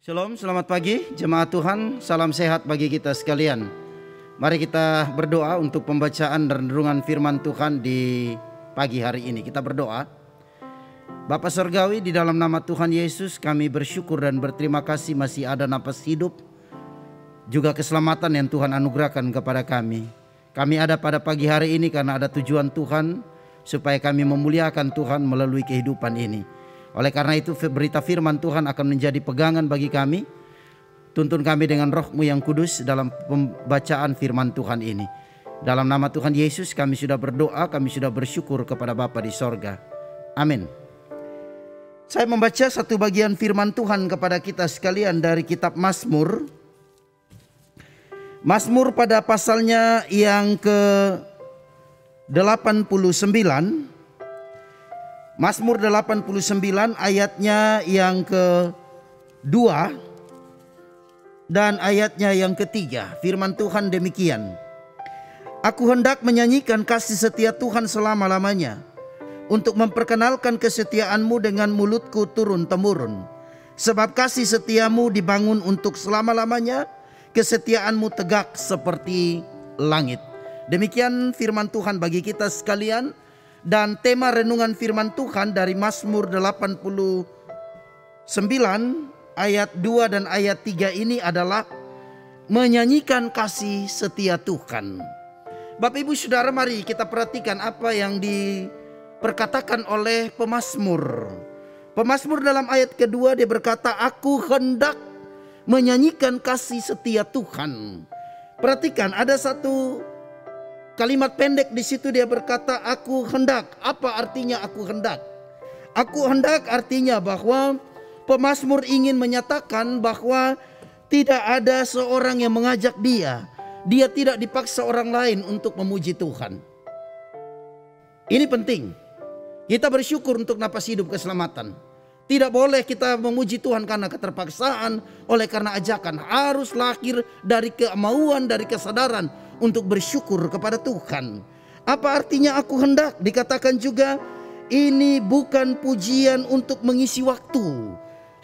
Shalom, selamat pagi jemaat Tuhan, salam sehat bagi kita sekalian. Mari kita berdoa untuk pembacaan dan renungan firman Tuhan di pagi hari ini. Kita berdoa. Bapa Surgawi, di dalam nama Tuhan Yesus kami bersyukur dan berterima kasih masih ada napas hidup, juga keselamatan yang Tuhan anugerahkan kepada kami. Kami ada pada pagi hari ini karena ada tujuan Tuhan, supaya kami memuliakan Tuhan melalui kehidupan ini. Oleh karena itu berita firman Tuhan akan menjadi pegangan bagi kami. Tuntun kami dengan Roh-Mu yang kudus dalam pembacaan firman Tuhan ini. Dalam nama Tuhan Yesus kami sudah berdoa, kami sudah bersyukur kepada Bapa di sorga. Amin. Saya membaca satu bagian firman Tuhan kepada kita sekalian dari kitab Mazmur. Mazmur pada pasalnya yang ke-89. Mazmur 89 ayatnya yang ke-2 dan ayatnya yang ke-3. Firman Tuhan demikian. Aku hendak menyanyikan kasih setia Tuhan selama-lamanya, untuk memperkenalkan kesetiaan-Mu dengan mulutku turun-temurun. Sebab kasih setiamu dibangun untuk selama-lamanya, kesetiaan-Mu tegak seperti langit. Demikian firman Tuhan bagi kita sekalian. Dan tema renungan firman Tuhan dari Mazmur 89 ayat 2 dan ayat 3 ini adalah menyanyikan kasih setia Tuhan. Bapak Ibu Saudara, mari kita perhatikan apa yang diperkatakan oleh pemazmur. Pemazmur dalam ayat kedua dia berkata, aku hendak menyanyikan kasih setia Tuhan. Perhatikan, ada satu kalimat pendek di situ, dia berkata aku hendak. Apa artinya aku hendak? Aku hendak artinya bahwa pemazmur ingin menyatakan bahwa tidak ada seorang yang mengajak dia. Dia tidak dipaksa orang lain untuk memuji Tuhan. Ini penting. Kita bersyukur untuk napas hidup keselamatan. Tidak boleh kita memuji Tuhan karena keterpaksaan, oleh karena ajakan. Harus lahir dari kemauan, dari kesadaran untuk bersyukur kepada Tuhan. Apa artinya aku hendak? Dikatakan juga ini bukan pujian untuk mengisi waktu,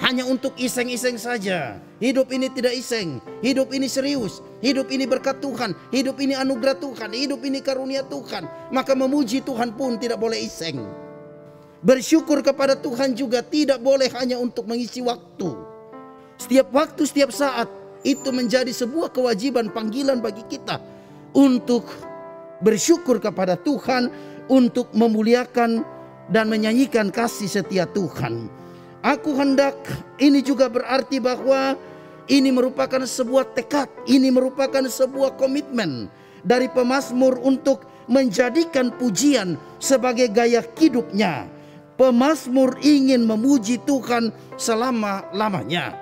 hanya untuk iseng-iseng saja. Hidup ini tidak iseng, hidup ini serius, hidup ini berkat Tuhan, hidup ini anugerah Tuhan, hidup ini karunia Tuhan. Maka memuji Tuhan pun tidak boleh iseng. Bersyukur kepada Tuhan juga tidak boleh hanya untuk mengisi waktu. Setiap waktu, setiap saat itu menjadi sebuah kewajiban, panggilan bagi kita untuk bersyukur kepada Tuhan, untuk memuliakan dan menyanyikan kasih setia Tuhan. Aku hendak ini juga berarti bahwa ini merupakan sebuah tekad, ini merupakan sebuah komitmen dari pemazmur untuk menjadikan pujian sebagai gaya hidupnya. Pemazmur ingin memuji Tuhan selama-lamanya.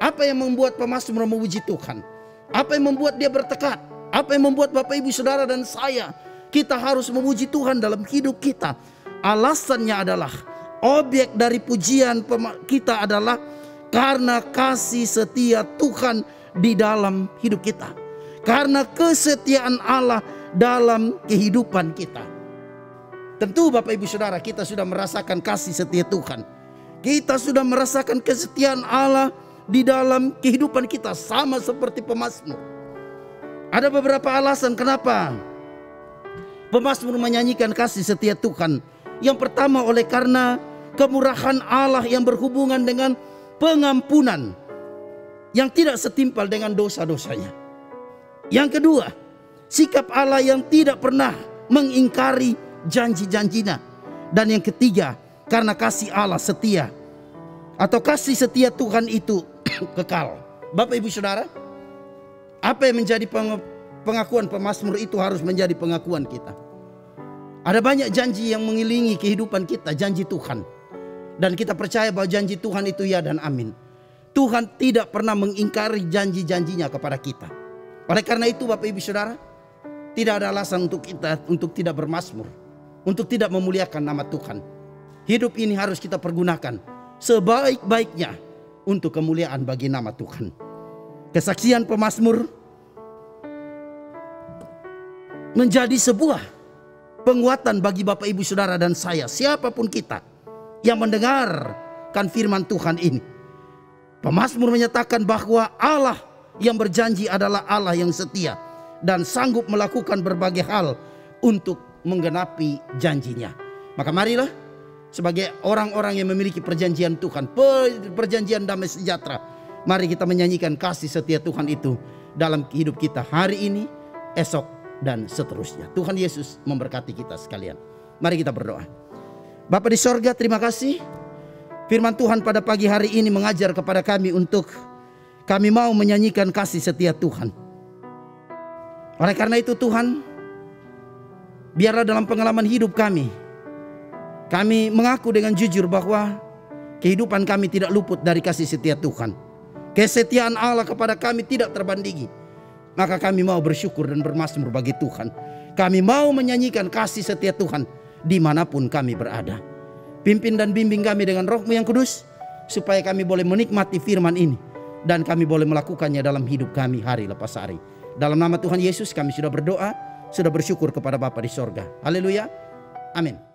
Apa yang membuat pemazmur memuji Tuhan? Apa yang membuat dia bertekad? Apa yang membuat Bapak Ibu Saudara dan saya kita harus memuji Tuhan dalam hidup kita? Alasannya adalah, objek dari pujian kita adalah karena kasih setia Tuhan di dalam hidup kita. Karena kesetiaan Allah dalam kehidupan kita. Tentu Bapak Ibu Saudara, kita sudah merasakan kasih setia Tuhan. Kita sudah merasakan kesetiaan Allah di dalam kehidupan kita, sama seperti pemazmur. Ada beberapa alasan kenapa pemazmur menyanyikan kasih setia Tuhan. Yang pertama, oleh karena kemurahan Allah yang berhubungan dengan pengampunan yang tidak setimpal dengan dosa-dosanya. Yang kedua, sikap Allah yang tidak pernah mengingkari janji-janjinya. Dan yang ketiga, karena kasih Allah setia, atau kasih setia Tuhan itu kekal. Bapak Ibu Saudara, apa yang menjadi pengakuan pemazmur itu harus menjadi pengakuan kita. Ada banyak janji yang mengiringi kehidupan kita, janji Tuhan. Dan kita percaya bahwa janji Tuhan itu ya dan amin. Tuhan tidak pernah mengingkari janji-janjinya kepada kita. Oleh karena itu Bapak Ibu Saudara, tidak ada alasan untuk kita untuk tidak bermazmur, untuk tidak memuliakan nama Tuhan. Hidup ini harus kita pergunakan sebaik-baiknya untuk kemuliaan bagi nama Tuhan. Kesaksian pemazmur menjadi sebuah penguatan bagi Bapak Ibu Saudara dan saya, siapapun kita yang mendengarkan firman Tuhan ini. Pemazmur menyatakan bahwa Allah yang berjanji adalah Allah yang setia dan sanggup melakukan berbagai hal untuk menggenapi janjinya. Maka marilah sebagai orang-orang yang memiliki perjanjian Tuhan, perjanjian damai sejahtera, mari kita menyanyikan kasih setia Tuhan itu dalam hidup kita hari ini, esok, dan seterusnya. Tuhan Yesus memberkati kita sekalian. Mari kita berdoa. Bapa di sorga, terima kasih. Firman Tuhan pada pagi hari ini mengajar kepada kami untuk kami mau menyanyikan kasih setia Tuhan. Oleh karena itu Tuhan, biarlah dalam pengalaman hidup kami mengaku dengan jujur bahwa kehidupan kami tidak luput dari kasih setia Tuhan. Kesetiaan Allah kepada kami tidak terbandingi. Maka kami mau bersyukur dan bermazmur bagi Tuhan. Kami mau menyanyikan kasih setia Tuhan dimanapun kami berada. Pimpin dan bimbing kami dengan Roh-Mu yang kudus, supaya kami boleh menikmati firman ini dan kami boleh melakukannya dalam hidup kami hari lepas hari. Dalam nama Tuhan Yesus kami sudah berdoa, sudah bersyukur kepada Bapa di sorga. Haleluya. Amin.